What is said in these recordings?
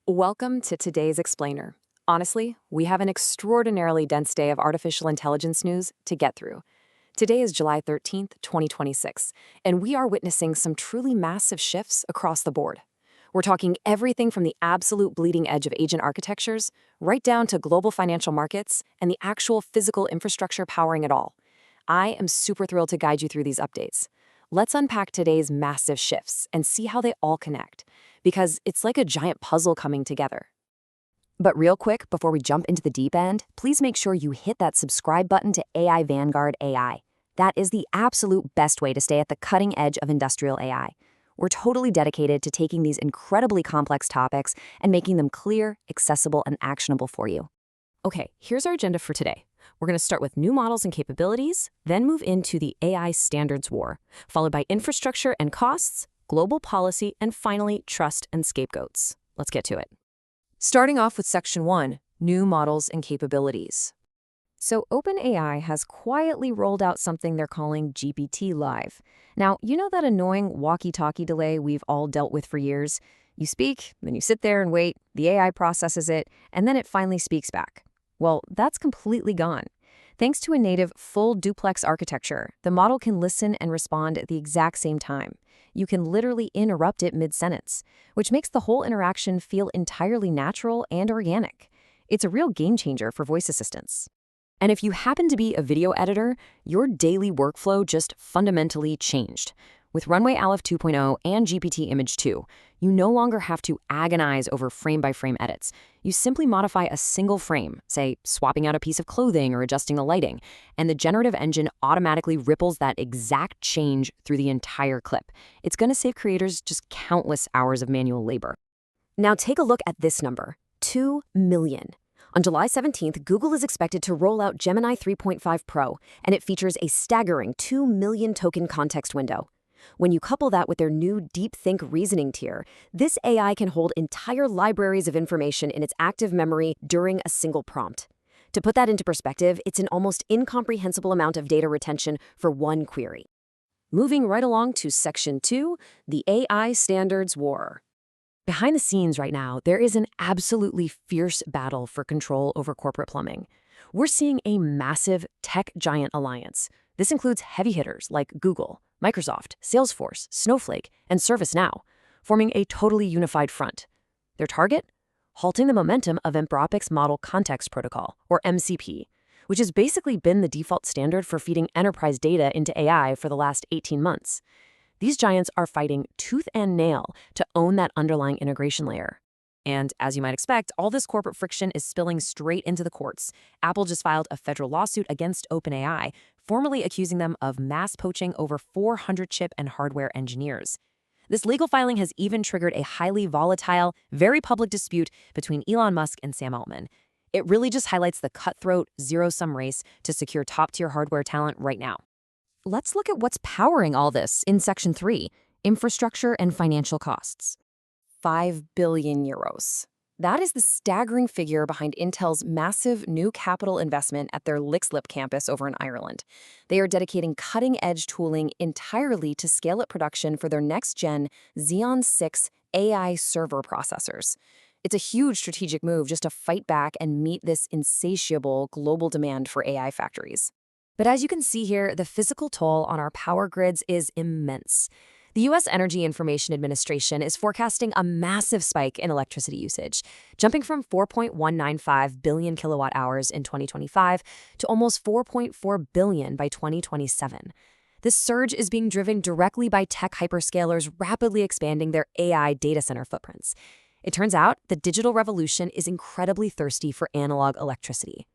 Welcome to today's Explainer. Honestly, we have an extraordinarily dense day of artificial intelligence news to get through. Today is July 13th, 2026, and we are witnessing some truly massive shifts across the board. We're talking everything from the absolute bleeding edge of agent architectures, right down to global financial markets and the actual physical infrastructure powering it all. I am super thrilled to guide you through these updates. Let's unpack today's massive shifts and see how they all connect, because it's like a giant puzzle coming together. But real quick, before we jump into the deep end, please make sure you hit that subscribe button to AI Vanguard AI. That is the absolute best way to stay at the cutting edge of industrial AI. We're totally dedicated to taking these incredibly complex topics and making them clear, accessible, and actionable for you. Okay, here's our agenda for today. We're going to start with new models and capabilities, then move into the AI standards war, followed by infrastructure and costs, global policy, and finally, trust and scapegoats. Let's get to it. Starting off with Section 1, new models and capabilities. So OpenAI has quietly rolled out something they're calling GPT Live. Now, you know that annoying walkie-talkie delay we've all dealt with for years? You speak, then you sit there and wait, the AI processes it, and then it finally speaks back. Well, that's completely gone. Thanks to a native full duplex architecture, the model can listen and respond at the exact same time. You can literally interrupt it mid-sentence, which makes the whole interaction feel entirely natural and organic. It's a real game changer for voice assistants. And if you happen to be a video editor, your daily workflow just fundamentally changed. With Runway Aleph 2.0 and GPT Image 2, you no longer have to agonize over frame-by-frame edits. You simply modify a single frame, say swapping out a piece of clothing or adjusting the lighting, and the generative engine automatically ripples that exact change through the entire clip. It's going to save creators just countless hours of manual labor. Now take a look at this number, 2 million. On July 17th, Google is expected to roll out Gemini 3.5 Pro, and it features a staggering 2 million token context window. When you couple that with their new DeepThink reasoning tier, this AI can hold entire libraries of information in its active memory during a single prompt. To put that into perspective, it's an almost incomprehensible amount of data retention for one query. Moving right along to Section 2, the AI standards war. Behind the scenes right now, there is an absolutely fierce battle for control over corporate plumbing. We're seeing a massive tech giant alliance. This includes heavy hitters like Google, Microsoft, Salesforce, Snowflake, and ServiceNow, forming a totally unified front. Their target? Halting the momentum of Anthropic's Model Context Protocol, or MCP, which has basically been the default standard for feeding enterprise data into AI for the last 18 months. These giants are fighting tooth and nail to own that underlying integration layer. And as you might expect, all this corporate friction is spilling straight into the courts. Apple just filed a federal lawsuit against OpenAI, formally accusing them of mass poaching over 400 chip and hardware engineers. This legal filing has even triggered a highly volatile, very public dispute between Elon Musk and Sam Altman. It really just highlights the cutthroat, zero-sum race to secure top-tier hardware talent right now. Let's look at what's powering all this in Section 3, infrastructure and financial costs. 5 billion euros. That is the staggering figure behind Intel's massive new capital investment at their Leixlip campus over in Ireland. They are dedicating cutting-edge tooling entirely to scale up production for their next-gen Xeon 6 AI server processors. It's a huge strategic move just to fight back and meet this insatiable global demand for AI factories. But as you can see here, the physical toll on our power grids is immense. The U.S. Energy Information Administration is forecasting a massive spike in electricity usage, jumping from 4.195 billion kilowatt hours in 2025 to almost 4.4 billion by 2027. This surge is being driven directly by tech hyperscalers rapidly expanding their AI data center footprints. It turns out the digital revolution is incredibly thirsty for analog electricity.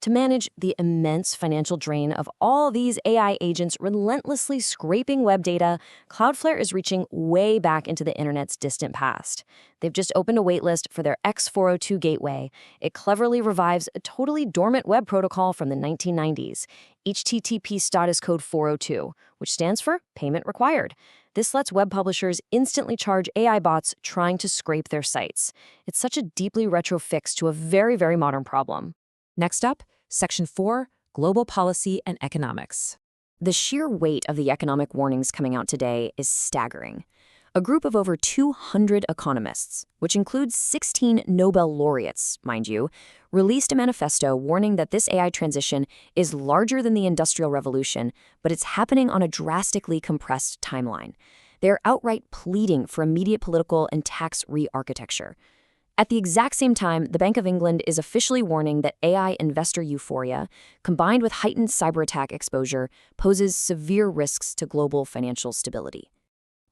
To manage the immense financial drain of all these AI agents relentlessly scraping web data, Cloudflare is reaching way back into the internet's distant past. They've just opened a waitlist for their X402 gateway. It cleverly revives a totally dormant web protocol from the 1990s, HTTP status code 402, which stands for Payment Required. This lets web publishers instantly charge AI bots trying to scrape their sites. It's such a deeply retro fix to a very, very modern problem. Next up, Section 4, Global Policy and Economics. The sheer weight of the economic warnings coming out today is staggering. A group of over 200 economists, which includes 16 Nobel laureates, mind you, released a manifesto warning that this AI transition is larger than the Industrial Revolution, but it's happening on a drastically compressed timeline. They're outright pleading for immediate political and tax re-architecture. At the exact same time, the Bank of England is officially warning that AI investor euphoria, combined with heightened cyber attack exposure, poses severe risks to global financial stability.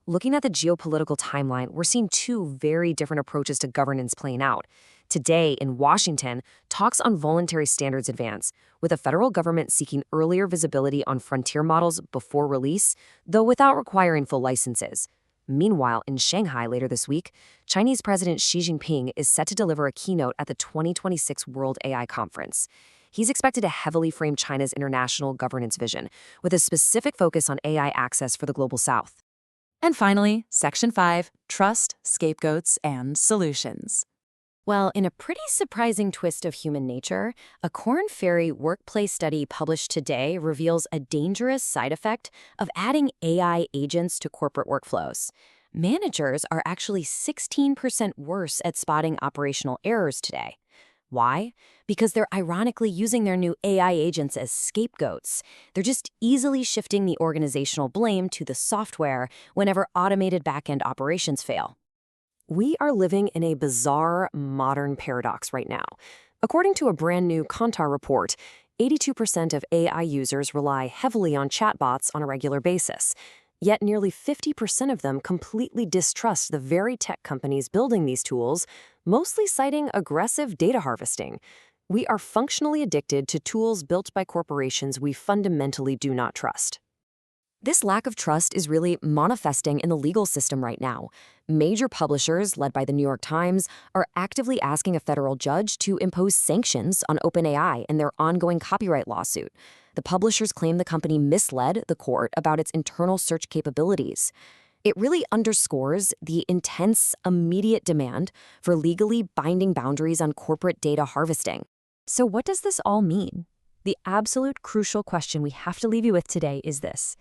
Looking at the geopolitical timeline, we're seeing two very different approaches to governance playing out. Today, in Washington, talks on voluntary standards advance, with the federal government seeking earlier visibility on frontier models before release, though without requiring full licenses. Meanwhile, in Shanghai later this week, Chinese President Xi Jinping is set to deliver a keynote at the 2026 World AI Conference. He's expected to heavily frame China's international governance vision, with a specific focus on AI access for the Global South. And finally, Section 5, Trust, Scapegoats, and Solutions. Well, in a pretty surprising twist of human nature, a Korn Ferry workplace study published today reveals a dangerous side effect of adding AI agents to corporate workflows. Managers are actually 16% worse at spotting operational errors today. Why? Because they're ironically using their new AI agents as scapegoats. They're just easily shifting the organizational blame to the software whenever automated back-end operations fail. We are living in a bizarre modern paradox right now. According to a brand new Kantar report, 82% of AI users rely heavily on chatbots on a regular basis. Yet nearly 50% of them completely distrust the very tech companies building these tools, mostly citing aggressive data harvesting. We are functionally addicted to tools built by corporations we fundamentally do not trust. This lack of trust is really manifesting in the legal system right now. Major publishers, led by the New York Times, are actively asking a federal judge to impose sanctions on OpenAI in their ongoing copyright lawsuit. The publishers claim the company misled the court about its internal search capabilities. It really underscores the intense, immediate demand for legally binding boundaries on corporate data harvesting. So what does this all mean? The absolute crucial question we have to leave you with today is this.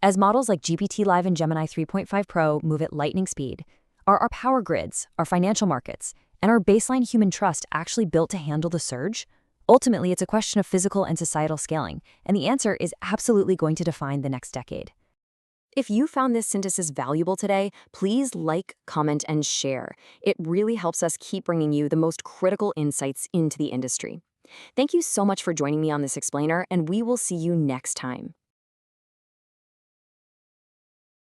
As models like GPT-5 and Gemini 3.5 Pro move at lightning speed, are our power grids, our financial markets, and our baseline human trust actually built to handle the surge? Ultimately, it's a question of physical and societal scaling, and the answer is absolutely going to define the next decade. If you found this synthesis valuable today, please like, comment, and share. It really helps us keep bringing you the most critical insights into the industry. Thank you so much for joining me on this explainer, and we will see you next time.